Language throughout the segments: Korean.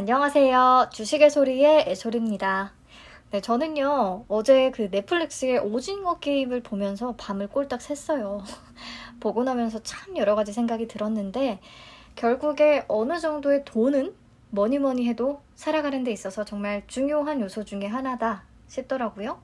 안녕하세요. 주식의 소리의 애솔입니다. 네, 저는요, 어제 그 넷플릭스의 오징어 게임을 보면서 밤을 꼴딱 샜어요. 보고 나면서 참 여러 가지 생각이 들었는데, 결국에 어느 정도의 돈은 뭐니 뭐니 해도 살아가는 데 있어서 정말 중요한 요소 중에 하나다 싶더라고요.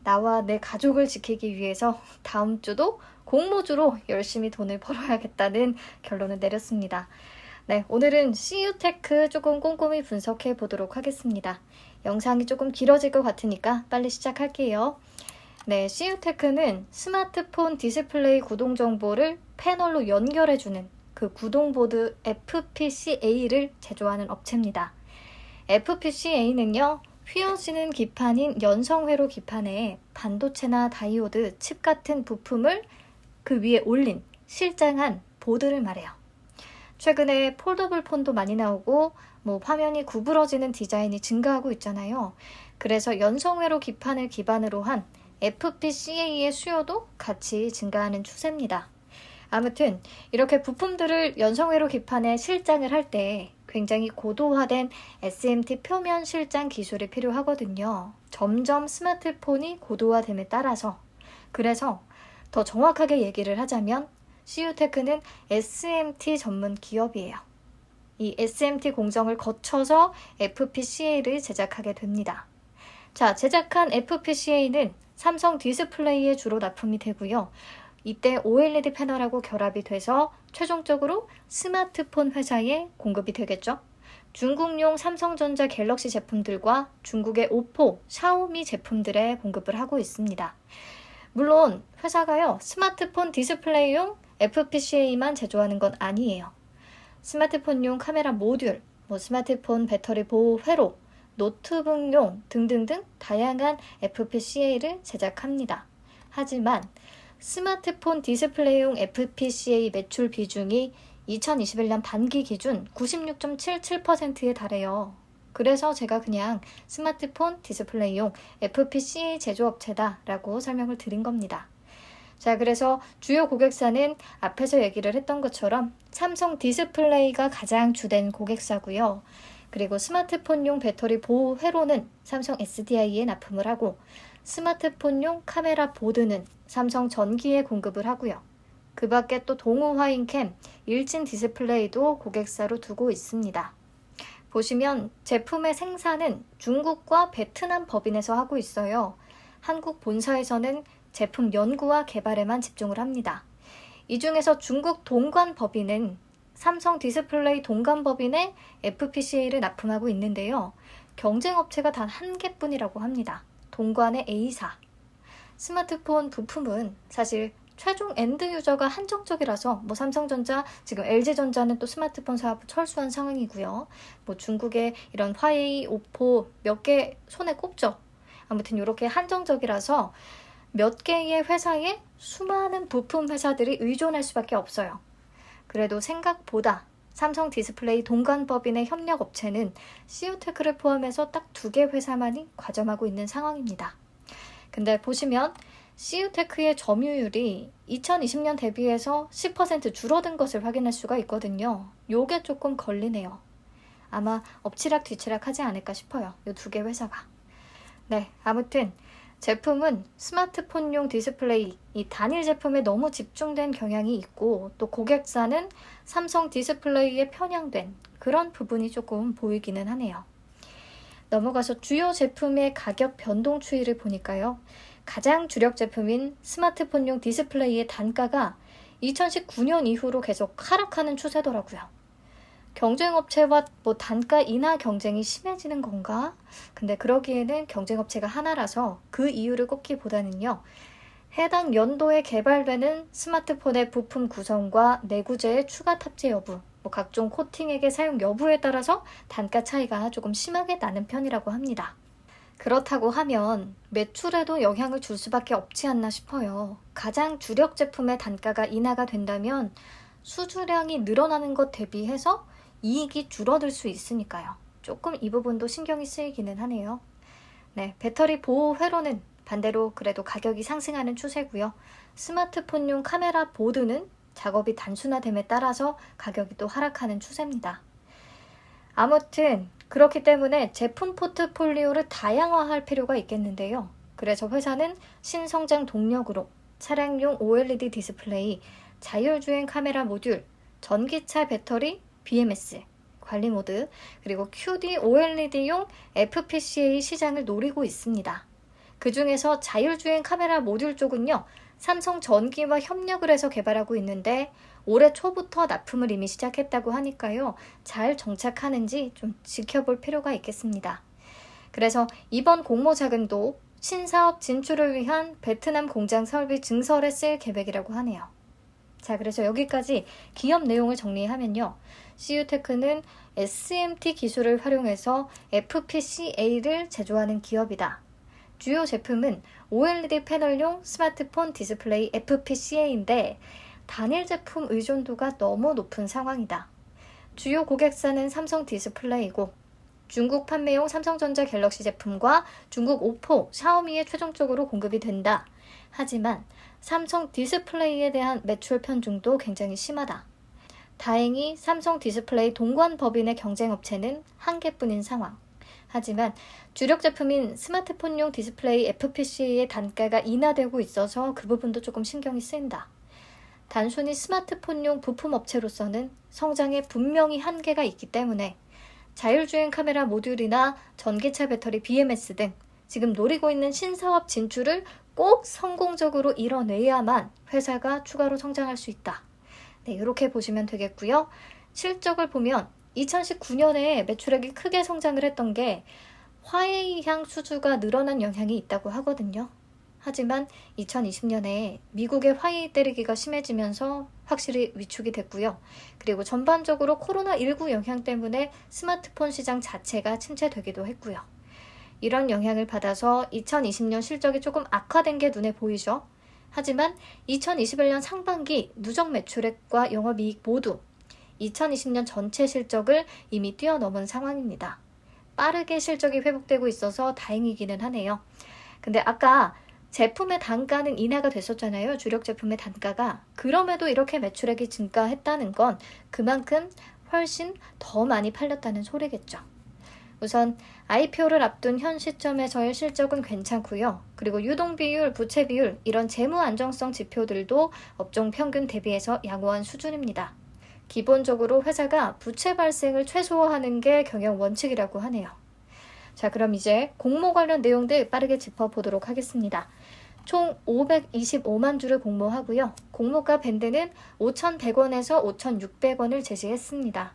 나와 내 가족을 지키기 위해서 다음 주도 공모주로 열심히 돈을 벌어야겠다는 결론을 내렸습니다. 네, 오늘은 CU테크 조금 꼼꼼히 분석해 보도록 하겠습니다. 영상이 조금 길어질 것 같으니까 빨리 시작할게요. 네, CU테크는 스마트폰 디스플레이 구동 정보를 패널로 연결해주는 그 구동보드 FPCA를 제조하는 업체입니다. FPCA는요, 휘어지는 기판인 연성회로 기판에 반도체나 다이오드, 칩 같은 부품을 그 위에 올린 실장한 보드를 말해요. 최근에 폴더블 폰도 많이 나오고 화면이 구부러지는 디자인이 증가하고 있잖아요. 그래서 연성회로 기판을 기반으로 한 FPCA의 수요도 같이 증가하는 추세입니다. 아무튼 이렇게 부품들을 연성회로 기판에 실장을 할 때 굉장히 고도화된 SMT 표면 실장 기술이 필요하거든요. 점점 스마트폰이 고도화됨에 따라서. 그래서 더 정확하게 얘기를 하자면 CU테크는 SMT 전문 기업이에요. 이 SMT 공정을 거쳐서 FPCA를 제작하게 됩니다. 자, 제작한 FPCA는 삼성 디스플레이에 주로 납품이 되고요. 이때 OLED 패널하고 결합이 돼서 최종적으로 스마트폰 회사에 공급이 되겠죠. 중국용 삼성전자 갤럭시 제품들과 중국의 오포, 샤오미 제품들에 공급을 하고 있습니다. 물론 회사가요, 스마트폰 디스플레이용 FPCA만 제조하는 건 아니에요. 스마트폰용 카메라 모듈, 스마트폰 배터리 보호 회로, 노트북용 등등등 다양한 FPCA를 제작합니다. 하지만 스마트폰 디스플레이용 FPCA 매출 비중이 2021년 반기 기준 96.77%에 달해요. 그래서 제가 그냥 스마트폰 디스플레이용 FPCA 제조업체다라고 설명을 드린 겁니다. 자, 그래서 주요 고객사는 앞에서 얘기를 했던 것처럼 삼성 디스플레이가 가장 주된 고객사고요. 그리고 스마트폰용 배터리 보호 회로는 삼성 SDI에 납품을 하고 스마트폰용 카메라 보드는 삼성 전기에 공급을 하고요. 그 밖에 또 동우 화인캠, 일진 디스플레이도 고객사로 두고 있습니다. 보시면 제품의 생산은 중국과 베트남 법인에서 하고 있어요. 한국 본사에서는 제품 연구와 개발에만 집중을 합니다. 이 중에서 중국 동관법인은 삼성 디스플레이 동관법인에 FPCA를 납품하고 있는데요. 경쟁업체가 단 한 개뿐이라고 합니다. 동관의 A사. 스마트폰 부품은 사실 최종 엔드 유저가 한정적이라서 삼성전자, 지금 LG전자는 또 스마트폰 사업 철수한 상황이고요. 중국의 이런 화웨이, 오포 몇 개 손에 꼽죠. 아무튼 이렇게 한정적이라서 몇 개의 회사에 수많은 부품 회사들이 의존할 수밖에 없어요. 그래도 생각보다 삼성 디스플레이 동관법인의 협력업체는 CU테크를 포함해서 딱 2개 회사만이 과점하고 있는 상황입니다. 근데 보시면 CU테크의 점유율이 2020년 대비해서 10% 줄어든 것을 확인할 수가 있거든요. 요게 조금 걸리네요. 아마 엎치락 뒤치락 하지 않을까 싶어요. 요 2개 회사가. 네, 아무튼 제품은 스마트폰용 디스플레이, 이 단일 제품에 너무 집중된 경향이 있고 또 고객사는 삼성 디스플레이에 편향된 그런 부분이 조금 보이기는 하네요. 넘어가서 주요 제품의 가격 변동 추이를 보니까요. 가장 주력 제품인 스마트폰용 디스플레이의 단가가 2019년 이후로 계속 하락하는 추세더라고요. 경쟁업체와 단가 인하 경쟁이 심해지는 건가? 근데 그러기에는 경쟁업체가 하나라서 그 이유를 꼽기보다는요. 해당 연도에 개발되는 스마트폰의 부품 구성과 내구재의 추가 탑재 여부, 각종 코팅액의 사용 여부에 따라서 단가 차이가 조금 심하게 나는 편이라고 합니다. 그렇다고 하면 매출에도 영향을 줄 수밖에 없지 않나 싶어요. 가장 주력 제품의 단가가 인하가 된다면 수주량이 늘어나는 것 대비해서 이익이 줄어들 수 있으니까요. 조금 이 부분도 신경이 쓰이기는 하네요. 네, 배터리 보호 회로는 반대로 그래도 가격이 상승하는 추세고요. 스마트폰용 카메라 보드는 작업이 단순화됨에 따라서 가격이 또 하락하는 추세입니다. 아무튼 그렇기 때문에 제품 포트폴리오를 다양화할 필요가 있겠는데요. 그래서 회사는 신성장 동력으로 차량용 OLED 디스플레이, 자율주행 카메라 모듈, 전기차 배터리, BMS, 관리 모드, 그리고 QD OLED용 FPCA 시장을 노리고 있습니다. 그 중에서 자율주행 카메라 모듈 쪽은요, 삼성 전기와 협력을 해서 개발하고 있는데 올해 초부터 납품을 이미 시작했다고 하니까요. 잘 정착하는지 좀 지켜볼 필요가 있겠습니다. 그래서 이번 공모 자금도 신사업 진출을 위한 베트남 공장 설비 증설에 쓸 계획이라고 하네요. 자, 그래서 여기까지 기업 내용을 정리하면요. CU테크는 SMT 기술을 활용해서 FPCA를 제조하는 기업이다. 주요 제품은 OLED 패널용 스마트폰 디스플레이 FPCA인데 단일 제품 의존도가 너무 높은 상황이다. 주요 고객사는 삼성 디스플레이고 중국 판매용 삼성전자 갤럭시 제품과 중국 오포, 샤오미에 최종적으로 공급이 된다. 하지만 삼성 디스플레이에 대한 매출 편중도 굉장히 심하다. 다행히 삼성 디스플레이 동관 법인의 경쟁업체는 한 개뿐인 상황. 하지만 주력 제품인 스마트폰용 디스플레이 FPCA의 단가가 인하되고 있어서 그 부분도 조금 신경이 쓰인다. 단순히 스마트폰용 부품 업체로서는 성장에 분명히 한계가 있기 때문에 자율주행 카메라 모듈이나 전기차 배터리 BMS 등 지금 노리고 있는 신사업 진출을 꼭 성공적으로 이뤄내야만 회사가 추가로 성장할 수 있다. 네, 이렇게 보시면 되겠고요. 실적을 보면 2019년에 매출액이 크게 성장을 했던 게 화웨이향 수주가 늘어난 영향이 있다고 하거든요. 하지만 2020년에 미국의 화웨이 때리기가 심해지면서 확실히 위축이 됐고요. 그리고 전반적으로 코로나19 영향 때문에 스마트폰 시장 자체가 침체되기도 했고요. 이런 영향을 받아서 2020년 실적이 조금 악화된 게 눈에 보이죠. 하지만 2021년 상반기 누적 매출액과 영업이익 모두 2020년 전체 실적을 이미 뛰어넘은 상황입니다. 빠르게 실적이 회복되고 있어서 다행이기는 하네요. 근데 아까 제품의 단가는 인하가 됐었잖아요. 주력 제품의 단가가. 그럼에도 이렇게 매출액이 증가했다는 건 그만큼 훨씬 더 많이 팔렸다는 소리겠죠. 우선 IPO를 앞둔 현 시점에서의 실적은 괜찮고요. 그리고 유동비율, 부채비율 이런 재무 안정성 지표들도 업종 평균 대비해서 양호한 수준입니다. 기본적으로 회사가 부채 발생을 최소화하는 게 경영 원칙이라고 하네요. 자, 그럼 이제 공모 관련 내용들 빠르게 짚어보도록 하겠습니다. 총 525만 주를 공모하고요. 공모가 밴드는 5,100원에서 5,600원을 제시했습니다.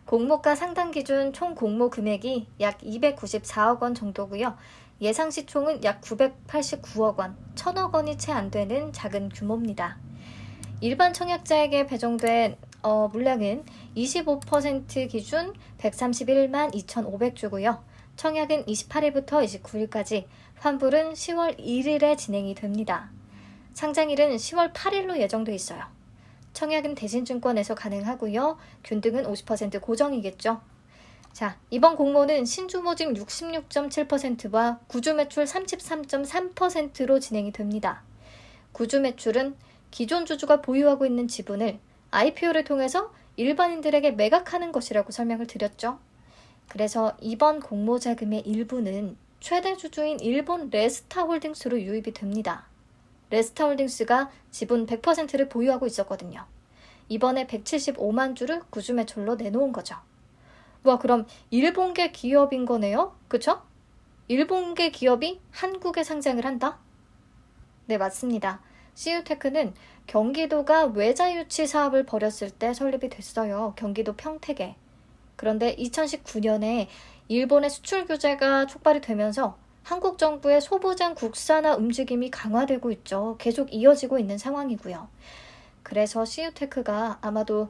공모가 상단 기준 총 공모 금액이 약 294억 원 정도고요. 예상 시총은 약 989억 원, 1,000억 원이 채 안 되는 작은 규모입니다. 일반 청약자에게 배정된 물량은 25% 기준 131만 2,500주고요. 청약은 28일부터 29일까지, 환불은 10월 1일에 진행이 됩니다. 상장일은 10월 8일로 예정돼 있어요. 청약은 대신증권에서 가능하고요. 균등은 50% 고정이겠죠. 자, 이번 공모는 신주 모집 66.7%와 구주 매출 33.3%로 진행이 됩니다. 구주 매출은 기존 주주가 보유하고 있는 지분을 IPO를 통해서 일반인들에게 매각하는 것이라고 설명을 드렸죠. 그래서 이번 공모 자금의 일부는 최대 주주인 일본 레스타홀딩스로 유입이 됩니다. 레스타홀딩스가 지분 100%를 보유하고 있었거든요. 이번에 175만 주를 구주 매출로 내놓은 거죠. 와, 그럼 일본계 기업인 거네요? 그쵸? 일본계 기업이 한국에 상장을 한다? 네, 맞습니다. CU테크는 경기도가 외자 유치 사업을 벌였을 때 설립이 됐어요. 경기도 평택에. 그런데 2019년에 일본의 수출 규제가 촉발이 되면서 한국 정부의 소부장 국산화 움직임이 강화되고 있죠. 계속 이어지고 있는 상황이고요. 그래서 CU테크가 아마도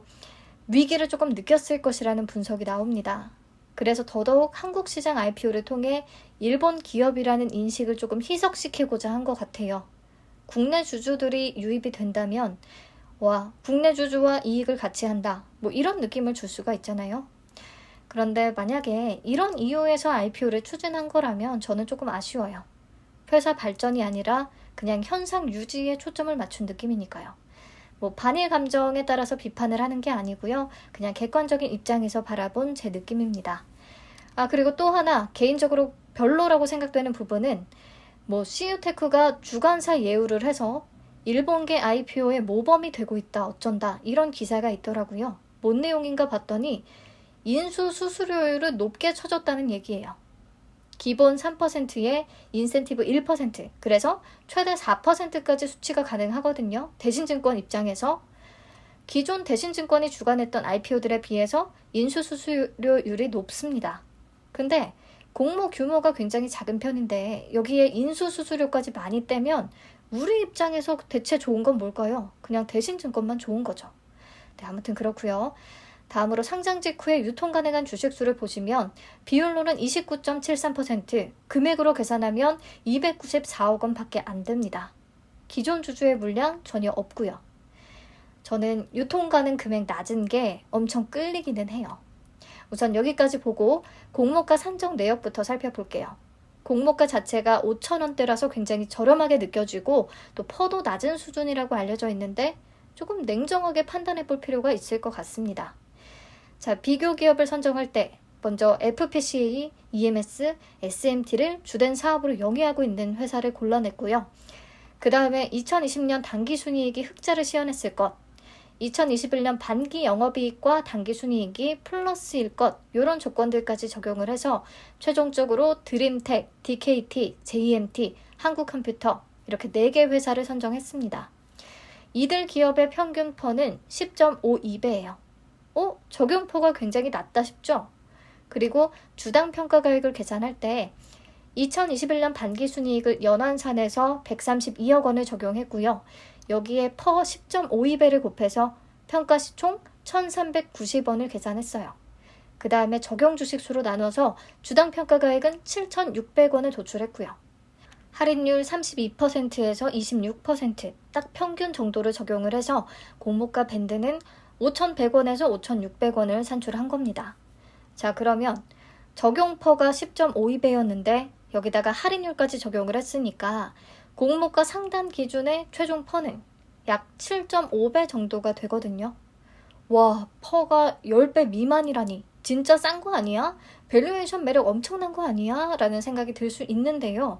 위기를 조금 느꼈을 것이라는 분석이 나옵니다. 그래서 더더욱 한국 시장 IPO를 통해 일본 기업이라는 인식을 조금 희석시키고자 한 것 같아요. 국내 주주들이 유입이 된다면 와, 국내 주주와 이익을 같이 한다. 뭐 이런 느낌을 줄 수가 있잖아요. 그런데 만약에 이런 이유에서 IPO를 추진한 거라면 저는 조금 아쉬워요. 회사 발전이 아니라 그냥 현상 유지에 초점을 맞춘 느낌이니까요. 뭐 반일 감정에 따라서 비판을 하는 게 아니고요. 그냥 객관적인 입장에서 바라본 제 느낌입니다. 그리고 또 하나 개인적으로 별로라고 생각되는 부분은 CU테크가 주관사 예우를 해서 일본계 IPO의 모범이 되고 있다 어쩐다 이런 기사가 있더라고요. 뭔 내용인가 봤더니 인수 수수료율을 높게 쳐줬다는 얘기예요. 기본 3%에 인센티브 1%, 그래서 최대 4%까지 수치가 가능하거든요. 대신증권 입장에서 기존 대신증권이 주관했던 IPO들에 비해서 인수 수수료율이 높습니다. 근데 공모 규모가 굉장히 작은 편인데 여기에 인수 수수료까지 많이 떼면 우리 입장에서 대체 좋은 건 뭘까요? 그냥 대신증권만 좋은 거죠. 네, 아무튼 그렇고요. 다음으로 상장 직후에 유통 가능한 주식수를 보시면 비율로는 29.73%, 금액으로 계산하면 294억 원밖에 안 됩니다. 기존 주주의 물량 전혀 없고요. 저는 유통 가능 금액 낮은 게 엄청 끌리기는 해요. 우선 여기까지 보고 공모가 산정 내역부터 살펴볼게요. 공모가 자체가 5,000원대라서 굉장히 저렴하게 느껴지고 또 퍼도 낮은 수준이라고 알려져 있는데 조금 냉정하게 판단해 볼 필요가 있을 것 같습니다. 자, 비교 기업을 선정할 때 먼저 FPCA, EMS, SMT를 주된 사업으로 영위하고 있는 회사를 골라냈고요. 그 다음에 2020년 당기순이익이 흑자를 시현했을 것, 2021년 반기 영업이익과 당기순이익이 플러스일 것, 이런 조건들까지 적용을 해서 최종적으로 드림텍, DKT, JMT, 한국컴퓨터 이렇게 4개 회사를 선정했습니다. 이들 기업의 평균 퍼는 10.52배예요. 적용포가 굉장히 낮다 싶죠? 그리고 주당 평가가액을 계산할 때 2021년 반기순이익을 연환산에서 132억 원을 적용했고요. 여기에 퍼 10.52배를 곱해서 평가시총 1,390원을 계산했어요. 그 다음에 적용 주식수로 나눠서 주당 평가가액은 7,600원을 도출했고요. 할인율 32%에서 26%, 딱 평균 정도를 적용을 해서 공모가 밴드는 5,100원에서 5,600원을 산출한 겁니다. 자, 그러면 적용퍼가 10.52배였는데 여기다가 할인율까지 적용을 했으니까 공모가 상단 기준의 최종 퍼는 약 7.5배 정도가 되거든요. 와, 퍼가 10배 미만이라니 진짜 싼 거 아니야? 밸류에이션 매력 엄청난 거 아니야? 라는 생각이 들 수 있는데요.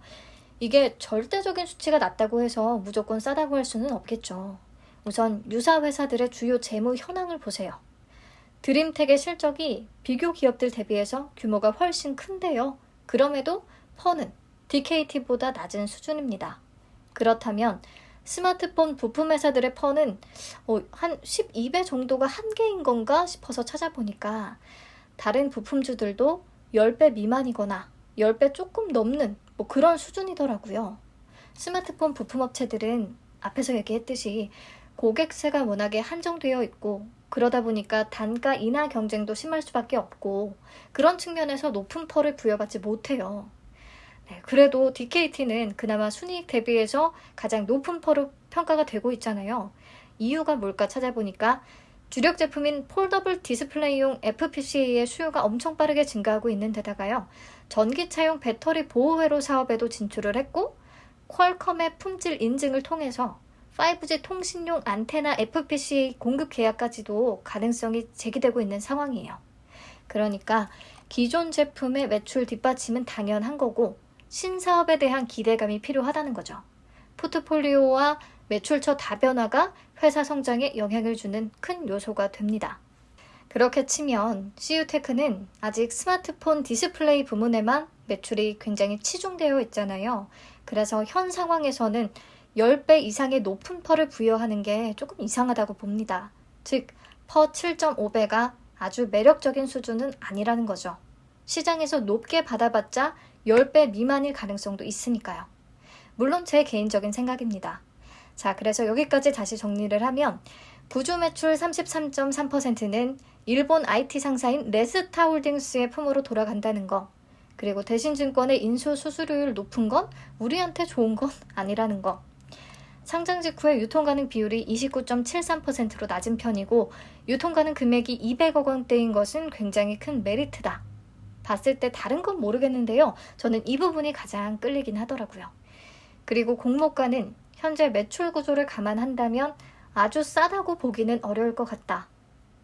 이게 절대적인 수치가 낮다고 해서 무조건 싸다고 할 수는 없겠죠. 우선 유사 회사들의 주요 재무 현황을 보세요. 드림텍의 실적이 비교 기업들 대비해서 규모가 훨씬 큰데요. 그럼에도 퍼는 DKT보다 낮은 수준입니다. 그렇다면 스마트폰 부품 회사들의 퍼는 한 12배 정도가 한계인 건가 싶어서 찾아보니까 다른 부품주들도 10배 미만이거나 10배 조금 넘는 그런 수준이더라고요. 스마트폰 부품업체들은 앞에서 얘기했듯이 고객세가 워낙에 한정되어 있고 그러다 보니까 단가 인하 경쟁도 심할 수밖에 없고 그런 측면에서 높은 퍼를 부여받지 못해요. 네, 그래도 DKT는 그나마 순이익 대비해서 가장 높은 퍼로 평가가 되고 있잖아요. 이유가 뭘까 찾아보니까 주력 제품인 폴더블 디스플레이용 FPCA의 수요가 엄청 빠르게 증가하고 있는 데다가요. 전기차용 배터리 보호회로 사업에도 진출을 했고 퀄컴의 품질 인증을 통해서 5G 통신용 안테나 FPCA 공급 계약까지도 가능성이 제기되고 있는 상황이에요. 그러니까 기존 제품의 매출 뒷받침은 당연한 거고 신사업에 대한 기대감이 필요하다는 거죠. 포트폴리오와 매출처 다변화가 회사 성장에 영향을 주는 큰 요소가 됩니다. 그렇게 치면 CU테크는 아직 스마트폰 디스플레이 부문에만 매출이 굉장히 치중되어 있잖아요. 그래서 현 상황에서는 10배 이상의 높은 퍼를 부여하는 게 조금 이상하다고 봅니다. 즉, 퍼 7.5배가 아주 매력적인 수준은 아니라는 거죠. 시장에서 높게 받아봤자 10배 미만일 가능성도 있으니까요. 물론 제 개인적인 생각입니다. 자, 그래서 여기까지 다시 정리를 하면 부주 매출 33.3%는 일본 IT 상사인 레스타홀딩스의 품으로 돌아간다는 거, 그리고 대신증권의 인수 수수료율 높은 건 우리한테 좋은 건 아니라는 거, 상장 직후에 유통가능 비율이 29.73%로 낮은 편이고 유통가능 금액이 200억 원대인 것은 굉장히 큰 메리트다. 봤을 때 다른 건 모르겠는데요. 저는 이 부분이 가장 끌리긴 하더라고요. 그리고 공모가는 현재 매출 구조를 감안한다면 아주 싸다고 보기는 어려울 것 같다.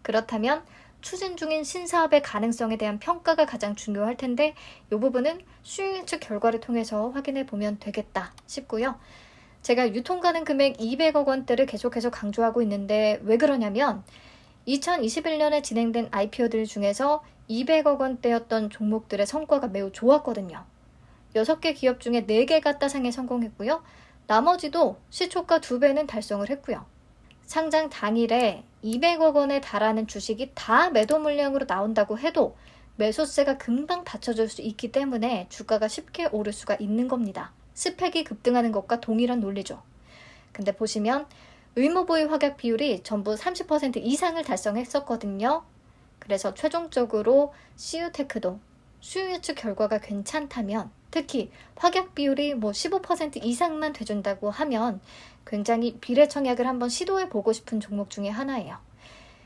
그렇다면 추진 중인 신사업의 가능성에 대한 평가가 가장 중요할 텐데 이 부분은 수요 예측 결과를 통해서 확인해 보면 되겠다 싶고요. 제가 유통 가능 금액 200억 원대를 계속해서 강조하고 있는데 왜 그러냐면 2021년에 진행된 IPO들 중에서 200억 원대였던 종목들의 성과가 매우 좋았거든요. 6개 기업 중에 4개가 따상에 성공했고요. 나머지도 시초가 2배는 달성을 했고요. 상장 당일에 200억 원에 달하는 주식이 다 매도 물량으로 나온다고 해도 매수세가 금방 받쳐줄 수 있기 때문에 주가가 쉽게 오를 수가 있는 겁니다. 스펙이 급등하는 것과 동일한 논리죠. 근데 보시면 의무보유 확약 비율이 전부 30% 이상을 달성했었거든요. 그래서 최종적으로 CU테크도 수요 예측 결과가 괜찮다면 특히 확약 비율이 15% 이상만 돼준다고 하면 굉장히 비례청약을 한번 시도해보고 싶은 종목 중에 하나예요.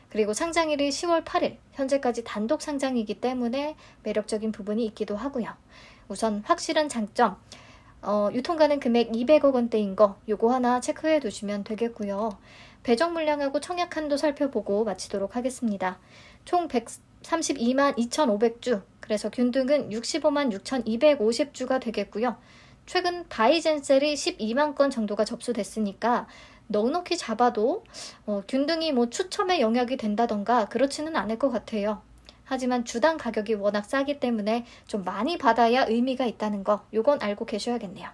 그리고 상장일이 10월 8일, 현재까지 단독 상장이기 때문에 매력적인 부분이 있기도 하고요. 우선 확실한 장점, 유통 가능 금액 200억 원대인 거 요거 하나 체크해 두시면 되겠고요. 배정 물량하고 청약 한도 살펴보고 마치도록 하겠습니다. 총 132만 2,500주, 그래서 균등은 65만 6,250주가 되겠고요. 최근 바이젠셀이 12만 건 정도가 접수됐으니까 넉넉히 잡아도 균등이 추첨의 영역이 된다던가 그렇지는 않을 것 같아요. 하지만 주당 가격이 워낙 싸기 때문에 좀 많이 받아야 의미가 있다는 거 요건 알고 계셔야겠네요.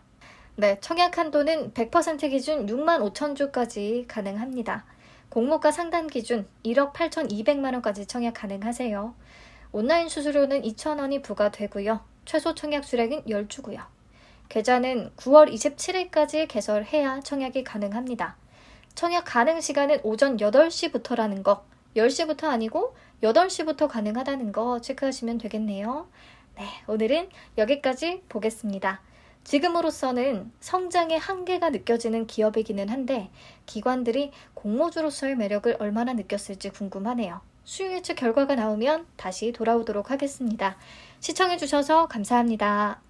네, 청약 한도는 100% 기준 6만 5천 주까지 가능합니다. 공모가 상단 기준 1억 8,200만 원까지 청약 가능하세요. 온라인 수수료는 2,000원이 부과되고요. 최소 청약 수량은 10주고요. 계좌는 9월 27일까지 개설해야 청약이 가능합니다. 청약 가능 시간은 오전 8시부터라는 거, 10시부터 아니고 8시부터 가능하다는 거 체크하시면 되겠네요. 네, 오늘은 여기까지 보겠습니다. 지금으로서는 성장의 한계가 느껴지는 기업이기는 한데 기관들이 공모주로서의 매력을 얼마나 느꼈을지 궁금하네요. 수요 예측 결과가 나오면 다시 돌아오도록 하겠습니다. 시청해주셔서 감사합니다.